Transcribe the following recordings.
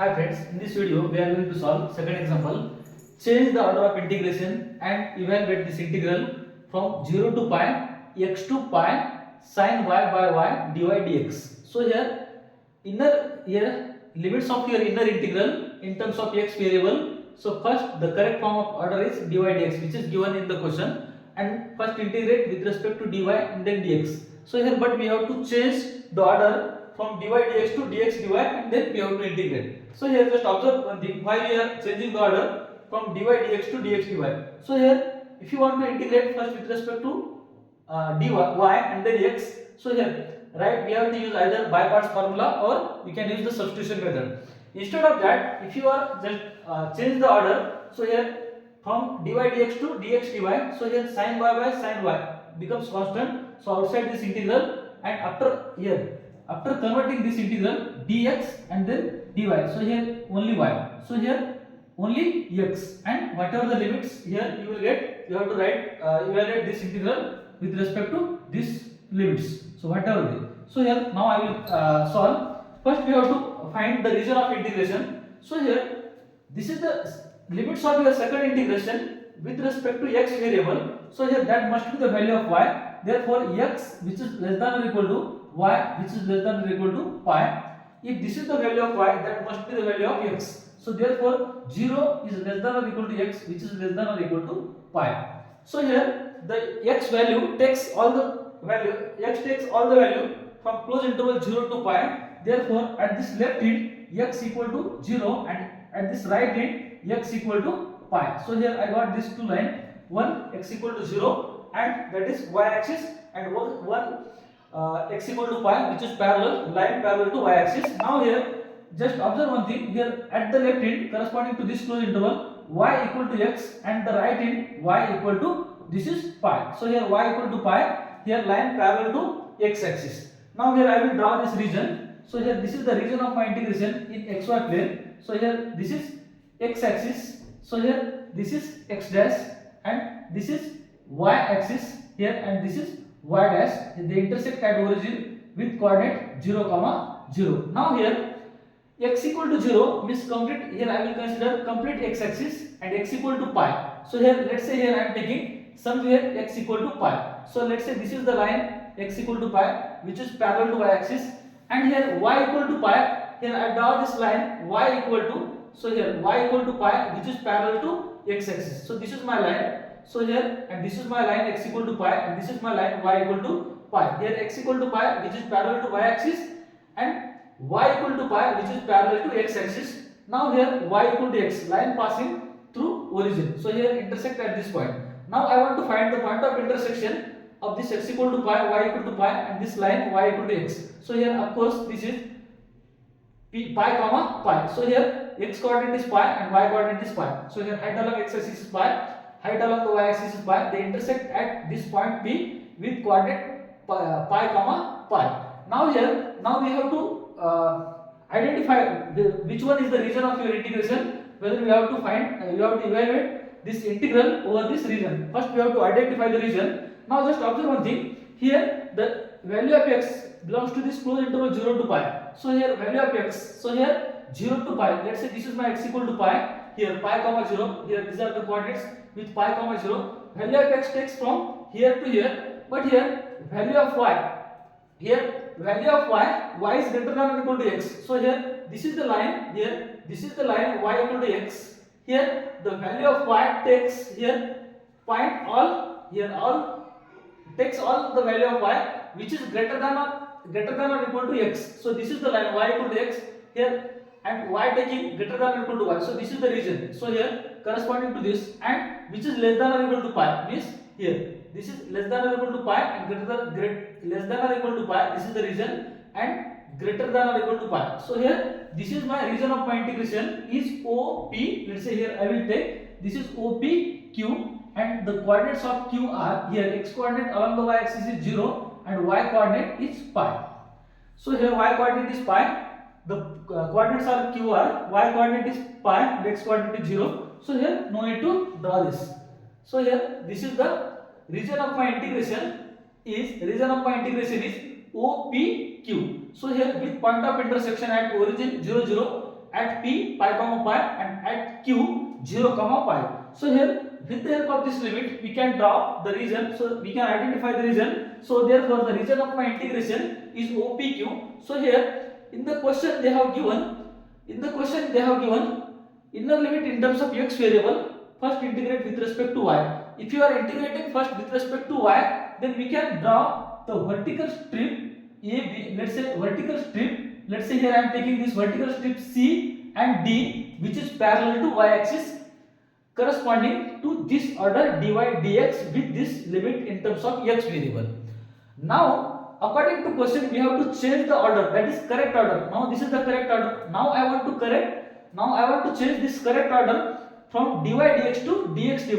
Hi friends, in this video we are going to solve second example. Change the order of integration and evaluate this integral from 0 to pi x to pi sin y by y dy dx. So here limits of your inner integral in terms of x variable. So first the correct form of order is dy dx, which is given in the question, and first integrate with respect to dy and then dx. So here but we have to change the order from dy dx to dx dy and then we have to integrate. So here just observe one thing, why we are changing the order from dy dx to dx dy. So here if you want to integrate first with respect to dy y and then x, so here right we have to use either by parts formula or we can use the substitution method. Instead of that, if you are just change the order, so here from dy dx to dx dy, so here sin y by sin y becomes constant, so outside this integral, and after converting this integral dx and then dy, so here only y, so here only x, and whatever the limits here you will get, you have to write evaluate this integral with respect to these limits, so whatever they. So here now I will solve. First we have to find the region of integration. So here this is the limits of your second integration with respect to x variable. So here that must be the value of y. Therefore x which is less than or equal to y which is less than or equal to pi. If this is the value of y, that must be the value of x. So therefore 0 is less than or equal to x which is less than or equal to pi. So here the x value takes all the value, x takes all the value from close interval 0 to pi. Therefore at this left end x equal to 0 and at this right end x equal to pi. So here I got these two lines, one x equal to 0 and that is y axis, and one x equal to pi which is line parallel to y axis. Now here just observe one thing, here at the left end corresponding to this closed interval y equal to x and the right end y equal to this is pi. So here y equal to pi, here line parallel to x axis. Now here I will draw this region. So here this is the region of my integration in xy plane. So here this is x axis. So here this is x dash and this is y axis here, and this is y dash. They intersect at origin with coordinate 0, 0. Now here x equal to 0 means complete, here I will consider complete x axis and x equal to pi. So here let's say here I am taking somewhere x equal to pi. So let's say this is the line x equal to pi which is parallel to y axis, and here y equal to pi, here I draw this line y equal to, so here y equal to pi which is parallel to x axis. So this is my line. So here and this is my line x equal to pi and this is my line y equal to pi. Here x equal to pi which is parallel to y axis and y equal to pi which is parallel to x axis. Now here y equal to x, line passing through origin. So here intersect at this point. Now I want to find the point of intersection of this x equal to pi, y equal to pi and this line y equal to x. So here of course this is pi comma pi. So here x coordinate is pi and y coordinate is pi. So here height along x axis is pi, height along the y axis is pi. They intersect at this point P with coordinate pi comma pi. Now here now we have to identify which one is the region of your integration, whether we have to find you have to evaluate this integral over this region. First we have to identify the region. Now just observe one thing, here the value of x belongs to this closed interval 0 to pi. So here value of x, so here 0 to pi, let's say this is my x equal to pi, here pi comma 0, here these are the coordinates with pi comma 0. Value of x takes from here to here, but here value of y, here value of y is greater than or equal to x. So here this is the line, here this is the line y equal to x. Here the value of y takes here point all, here all takes all the value of y which is greater than or equal to x. So this is the line y equal to x here, and y taking greater than or equal to y. So this is the region. So here corresponding to this, and which is less than or equal to pi means here this is less than or equal to pi and less than or equal to pi. This is the region, and greater than or equal to pi. So here this is my region of my integration is OP. Let's say here I will take this is OPQ, and the coordinates of Q are here x coordinate along the y axis is 0 and y coordinate is pi. So here y coordinate is pi, the coordinates are Q are, y coordinate is pi and x coordinate is 0. So here no need to draw this. So here this is the region of my integration is OPQ. So here with point of intersection at origin 0, 0, at P pi comma pi and at Q 0 comma pi. So here with the help of this limit we can draw the region, so we can identify the region. So therefore the region of my integration is OPQ. So here in the question they have given inner limit in terms of x variable. First integrate with respect to y. If you are integrating first with respect to y, then we can draw the vertical strip AB. Let's say vertical strip. Let's say here I am taking this vertical strip C and D, which is parallel to y-axis, corresponding to this order dy dx with this limit in terms of x variable. Now, according to question, we have to change the order. That is correct order. Now this is the correct order. Now I want to change this correct order from dy dx to dx dy.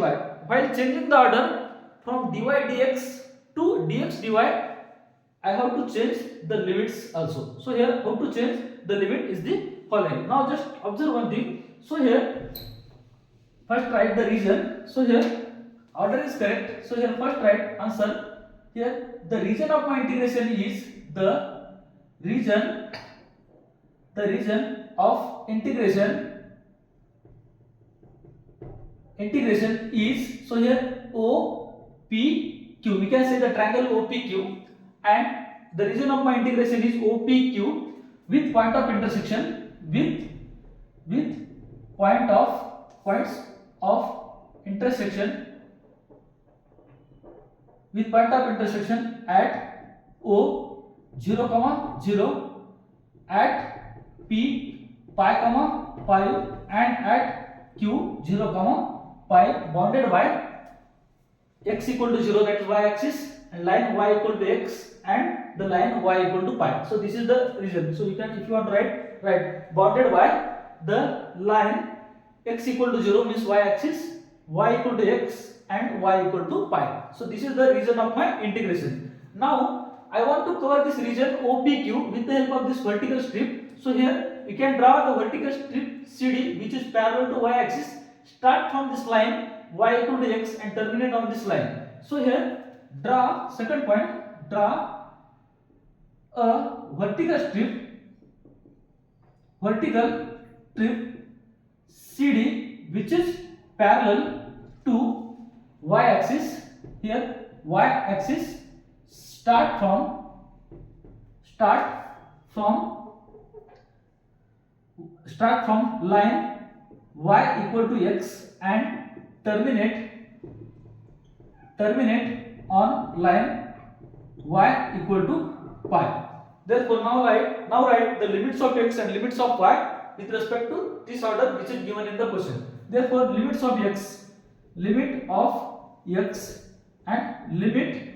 While changing the order from dy dx to dx dy, I have to change the limits also. So here how to change the limit is the following. Now just observe one thing. So here first write the region. So here order is correct. So here first write answer. Here the region of my integration is the region of integration is, so here OPQ, we can say the triangle OPQ, and the region of my integration is OPQ with point of intersection points of intersection at O 0, 0, at P pi comma pi and at Q 0, pi, bounded by x equal to 0, that is y axis, and line y equal to x and the line y equal to pi. So this is the region. So you can, if you want to write bounded by the line x equal to 0 means y axis, y equal to x and y equal to pi. So this is the region of my integration. Now I want to cover this region OPQ with the help of this vertical strip. So here we can draw the vertical strip CD, which is parallel to y axis. Start from this line y equal to x and terminate on this line. So here draw, second point, draw a vertical strip CD which is parallel to y axis. Here y axis start from line y equal to x and terminate on line y equal to pi. Therefore now write the limits of x and limits of y with respect to this order which is given in the question. Therefore limit of x and limit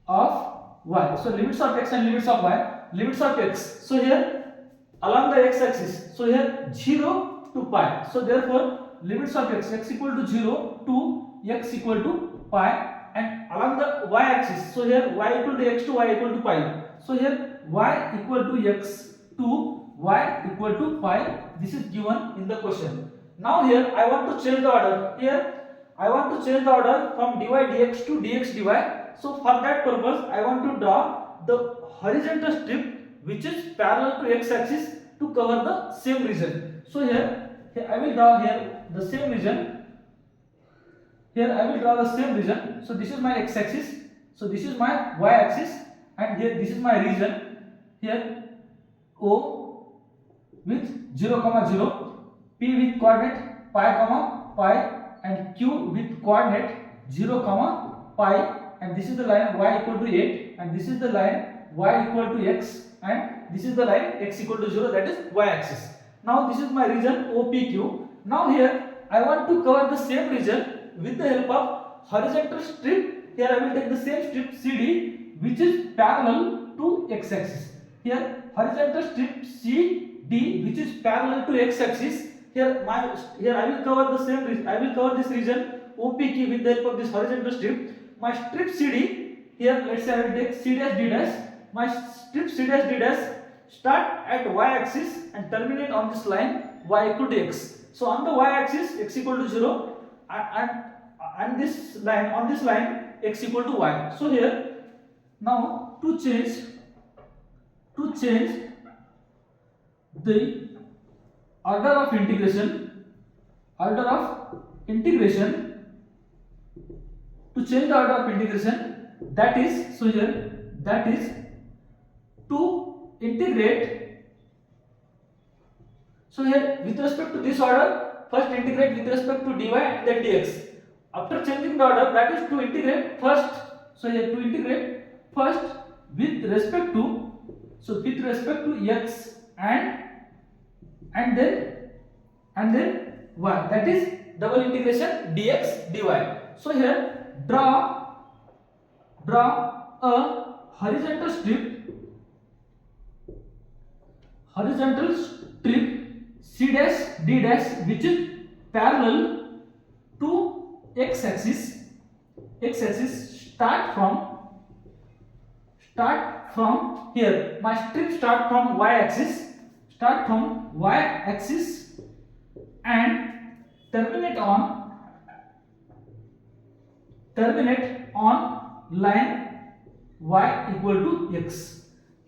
of y. So limits of x and limits of y. Limits of x. So here along the x axis. So here 0 to pi. So therefore limits of x equal to 0 to x equal to pi, and along the y axis. So here y equal to x to y equal to pi. So here y equal to x to y equal to pi. This is given in the question. Now here I want to change the order. Here I want to change the order from dy dx to dx dy. So for that purpose I want to draw the horizontal strip which is parallel to x axis to cover the same region. So here I will draw here the same region. Here I will draw the same region. So this is my x axis. So this is my y axis, and here this is my region. Here O with 0, 0, P with coordinate pi, and Q with coordinate 0, pi, and this is the line y equal to 8, and this is the line y equal to x, and this is the line x equal to 0, that is y axis. Now this is my region OPQ. Now here I want to cover the same region with the help of horizontal strip. Here I will take the same strip CD which is parallel to x axis. Here horizontal strip CD which is parallel to x axis. Here I will cover the same. I will cover this region OPQ with the help of this horizontal strip. My strip CD, here let's say I will take C dash D dash. My strip C dash D dash start at y axis and terminate on this line y equal to x. So on the y axis x equal to 0, and this line, on this line x equal to y. So here now to change the order of integration to change the order of integration, that is, so here that is to integrate. So here with respect to this order, first integrate with respect to dy and then dx. After changing the order, that is to integrate first. So here to integrate first with respect to, so with respect to x and then y, that is double integration dx dy. So here draw a horizontal strip c dash d dash which is parallel to x axis. Start from here. My strip start from y axis and terminate on line y equal to x.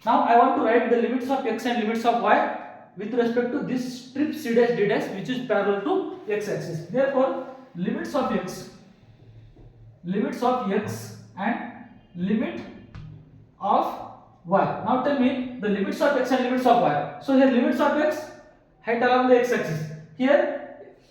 Now I want to write the limits of x and limits of y with respect to this strip c dash d dash which is parallel to x axis. Therefore limits of x and limit of y. Now tell me the limits of x and limits of y. So here limits of x, height along the x axis. Here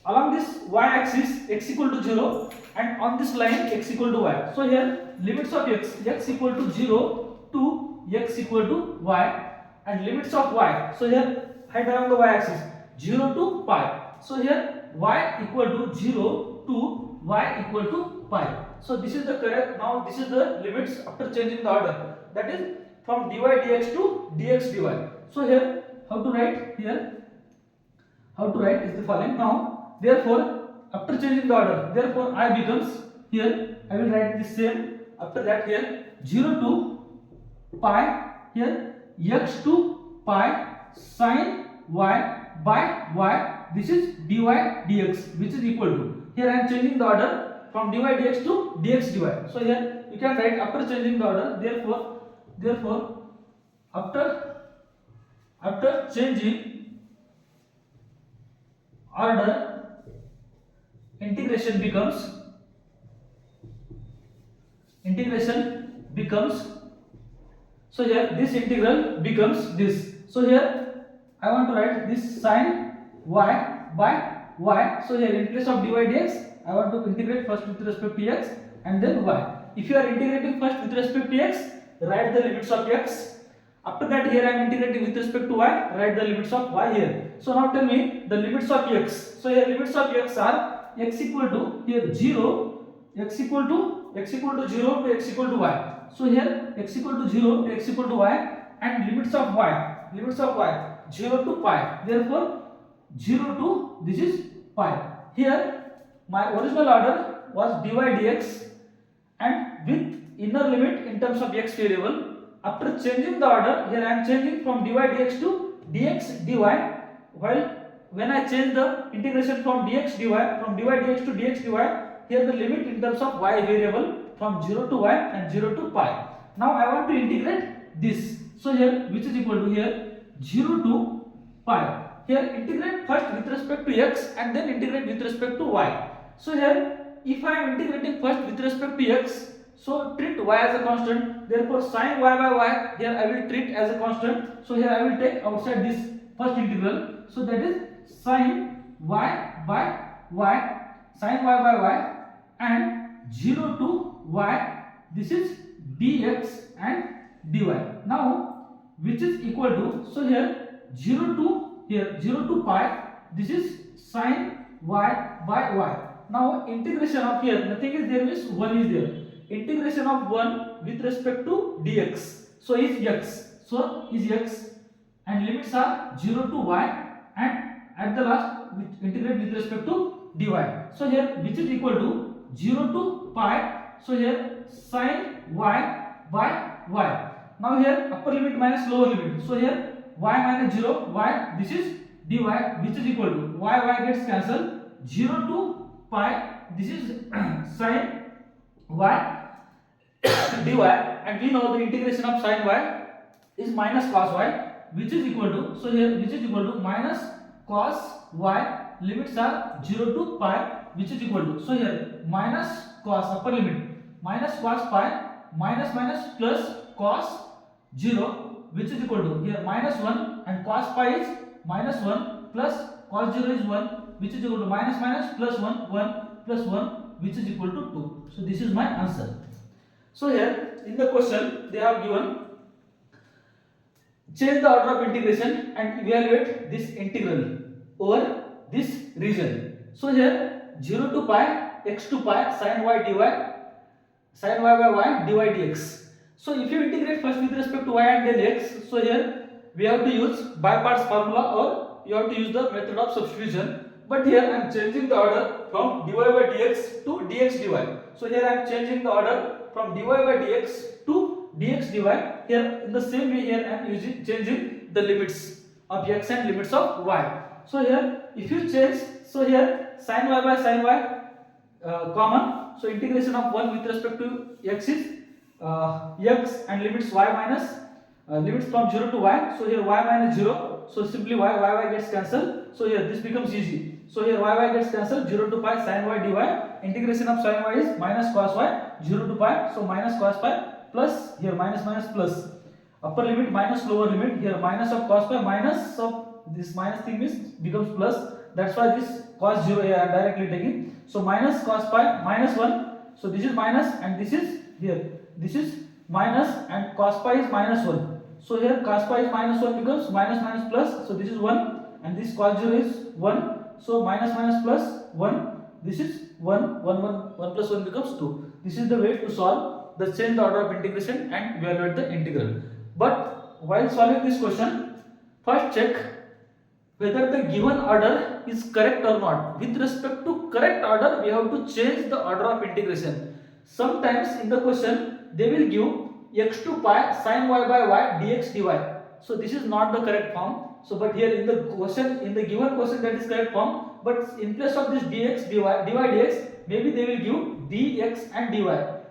along this y axis x equal to 0 and on this line x equal to y. So here limits of x equal to 0 to x equal to y, and limits of y. So here height along the y axis 0 to pi. So here y equal to 0 to y equal to pi. So this is the correct. Now this is the limits after changing the order, that is from dy dx to dx dy. So here how to write is the following. Now therefore after changing the order, therefore I becomes, here I will write the same. After that here 0 to pi, here x to pi sin y by y, this is dy dx which is equal to, here I am changing the order from dy dx to dx dy. So here you can write after changing the order, therefore after changing order, integration becomes, so here this integral becomes this. So here I want to write this sin y by y. So here in place of dy dx, I want to integrate first with respect to x and then y. If you are integrating first with respect to x, write the limits of x. After that here I am integrating with respect to y, write the limits of y here. So now tell me the limits of x. So here limits of x are x equal to, here 0, x equal to 0 to x equal to y. So here x equal to 0 to x equal to y, and limits of y 0 to pi. Therefore 0 to this is pi. Here my original order was dy dx, and with inner limit in terms of x variable. After changing the order, here I am changing from dy dx to dx dy. While when I change the integration from dy dx to dx dy, here the limit in terms of y variable from 0 to y and 0 to pi. Now I want to integrate this. So here which is equal to, here 0 to pi. Here integrate first with respect to x and then integrate with respect to y. So here if I am integrating first with respect to x, so treat y as a constant. Therefore sin y by y, here I will treat as a constant. So here I will take outside this first integral. So that is sin y by y and 0 to y, this is dx and dy. Now which is equal to, so here 0 to pi, this is sin y by y. Now integration of, here nothing is there means 1 is there. Integration of 1 with respect to dx, so is x, and limits are 0 to y, and at the last we integrate with respect to dy. So here which is equal to 0 to pi. So here sin y by y. Now here upper limit minus lower limit. So here y minus 0 y, this is dy which is equal to y gets cancelled, 0 to pi, this is sin y dy, and we know the integration of sin y is minus cos y which is equal to, so here which is equal to minus cos y, limits are 0 to pi, which is equal to, so here minus cos upper limit minus cos pi minus minus plus cos 0, which is equal to here minus 1, and cos pi is minus 1 plus cos 0 is 1, which is equal to minus minus plus 1 plus 1, which is equal to 2. So this is my answer. So here in the question they have given change the order of integration and evaluate this integral over this region. So here 0 to pi x to pi sin y dy sin y by y dy dx. So if you integrate first with respect to y and then x, so here we have to use by parts formula or you have to use the method of substitution. But here I am changing the order from dy by dx to dx dy. So here I am changing the order from dy by dx to dx dy. Here in the same way here I am changing the limits of x and limits of y. So here if you change, so here sin y by sin y common. So integration of 1 with respect to x is x and limits y minus limits from 0 to y. So here y minus 0. So simply y gets cancelled. So here this becomes easy. So here y gets cancelled. 0 to pi sin y dy. Integration of sin y is minus cos y 0 to pi. So minus cos pi plus here minus minus plus upper limit minus lower limit, here minus of cos pi minus of this minus thing is becomes plus. That's why this cos 0 here I am directly taking. So minus cos pi minus 1. So this is minus and this is here. This is minus and cos pi is minus 1. So here cos pi is minus 1 becomes minus minus plus. So this is 1 and this cos 0 is 1. So minus minus plus 1. This is 1 plus 1 becomes 2. This is the way to solve the change the order of integration and evaluate the integral. But while solving this question, first check whether the given order is correct or not. With respect to correct order, we have to change the order of integration. Sometimes in the question they will give x to pi sin y by y dx dy. So this is not the correct form. So but here in the question, in the given question, that is correct form. But in place of this dx dy dx, maybe they will give dx and dy.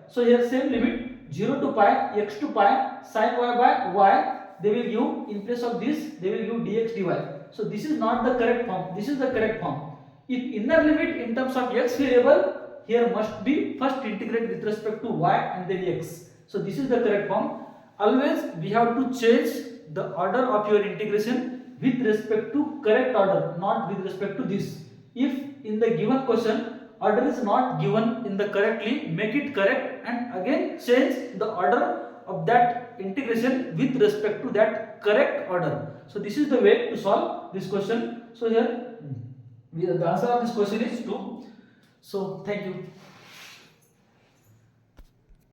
So here same limit 0 to pi x to pi sin y by y, they will give in place of this they will give dx dy. So this is not the correct form. This is the correct form. If inner limit in terms of x variable, here must be first integrate with respect to y and then x. So this is the correct form. Always we have to change the order of your integration with respect to correct order, not with respect to this. If in the given question order is not given in the correctly, make it correct and again change the order of that integration with respect to that correct order. So this is the way to solve this question. So here the answer of this question is 2. So thank you.